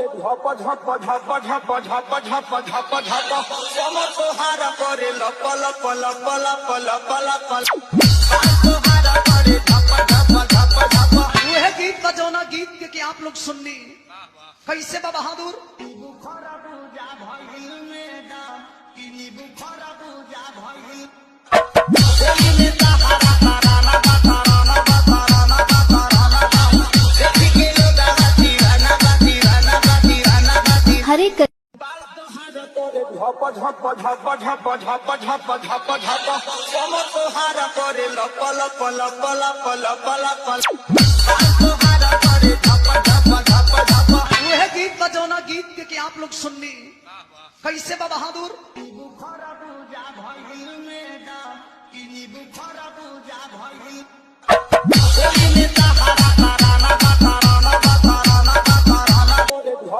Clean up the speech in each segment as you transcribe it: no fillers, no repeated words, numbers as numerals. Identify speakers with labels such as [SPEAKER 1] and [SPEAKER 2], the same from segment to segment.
[SPEAKER 1] झप झप झप झप झप झप झप झप समसोहारा करे लप लप लप लप लप लप समसोहारा करे झप झप झप झप।
[SPEAKER 2] वह गीत का जो ना गीत के आप लोग सुननी कैसे बा बहादुर
[SPEAKER 1] बुखारा पूजा भइल मेरा किनी बुखारा पूजा भइल
[SPEAKER 3] हरे
[SPEAKER 1] झप झप झप झप झप झप झप झप समसोहारा करे लप लप लप लप लप लप समसोहारा करे झप झप झप झप।
[SPEAKER 2] वह गीत का जो ना गीत के आप लोग सुननी कैसे बा बहादुर
[SPEAKER 1] बुखारा पूजा भइल मेरा किनी बुखारा पूजा भइल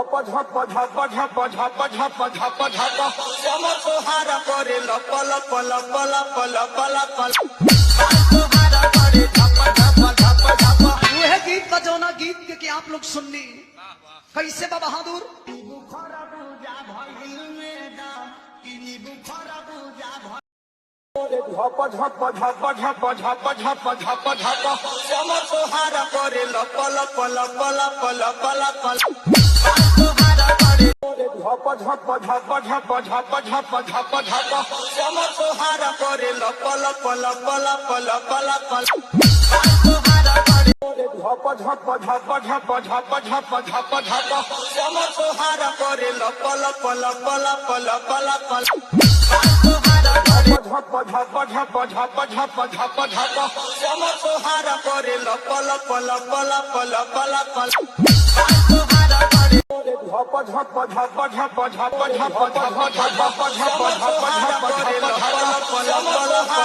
[SPEAKER 1] झप झप झप झप झप झप झप समसोहारा करे लप लप लप लप लप लप समसोहारा करे झप झप झप झप।
[SPEAKER 2] वह गीत का जो ना गीत के आप लोग सुननी कैसे बा बहादुर
[SPEAKER 1] बुखारा पूजा भइल मेरा किनी बुखारा पूजा भइल झप झप झप झप झप झप झप झप समसोहारा करे लप लप लप लप लप लप समसोहारा करे झप झप झप झप झप झप झप झप समसोहारा करे लप लप लप लप लप लप समसोहारा करे झप झप झप झप झप झप झप झप समसोहारा करे लप लप लप लप लप लप समसोहारा करे झप झप झप झप झप झप झप समसोहारा करे लप लप लप लप लप लप समसोहारा करे झप झप झप झप झप झप झप झप झप झप झप करे लप लप लप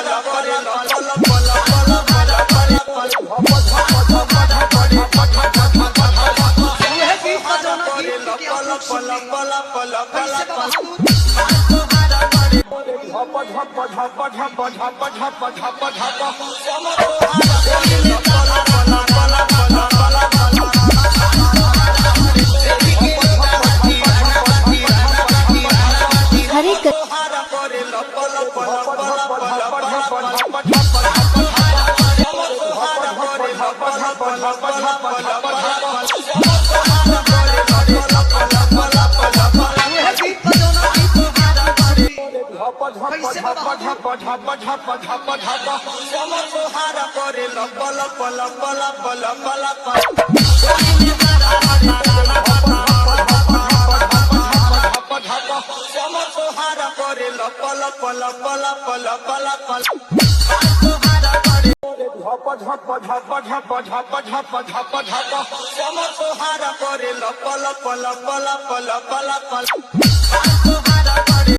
[SPEAKER 1] लप करे लप लप लप लप लप झप झप झप झप झप झप झप झप।
[SPEAKER 2] वह गीत का जो ना गीत के आप लोग सुननी कैसे बा बहादुर
[SPEAKER 1] समसोहारा करे झप झप झप झप झप झप झप झप समसोहारा करे लप लप लप लप लप
[SPEAKER 3] हरे
[SPEAKER 1] समसोहारा करे लप लप लप लप लप झप झप झप समसोहारा करे लप लप लप लप लप झप समसोहारा करे लप लप लप लप लप।
[SPEAKER 2] वह गीत का जो ना गीत के आप लोग सुननी
[SPEAKER 1] झप झप झप झप झप झप झप झप समसोहारा करे लप लप लप लप लप लप समसोहारा करे लप लप लप लप लप लप समसोहारा करे झप झप झप झप झप झप झप झप समसोहारा करे लप लप लप लप लप लप समसोहारा करे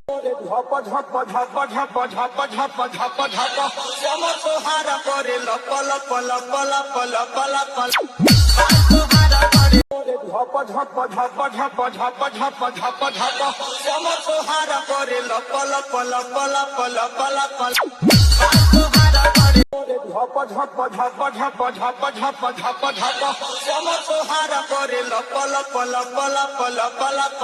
[SPEAKER 1] झप झप झप झप झप झप झप झप समसोहारा करे लप लप लप लप लप लप समसोहारा करे झप झप झप झप झप झप झप झप समसोहारा करे लप लप लप लप लप लप समसोहारा करे झप झप झप झप झप झप झप झप समसोहारा करे लप लप लप लप लप लप